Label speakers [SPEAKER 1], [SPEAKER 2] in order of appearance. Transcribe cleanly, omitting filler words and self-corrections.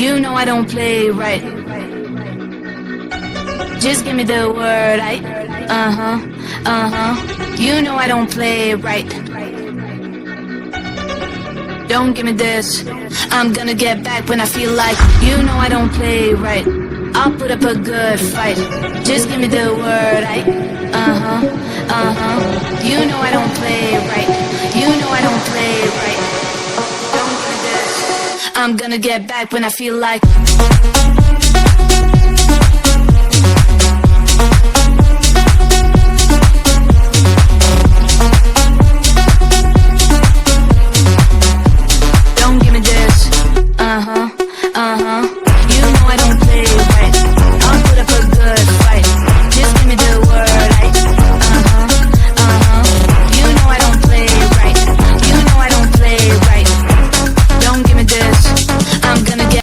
[SPEAKER 1] You know I don't play right. Just give me the word, You know I don't play right. Don't give me this. I'm gonna get back when I feel like. You know I don't play right. I'll put up a good fight. Just give me the word, You know I don't play right. You know I don't play right. Don't give me this. I'm gonna get back when I feel like.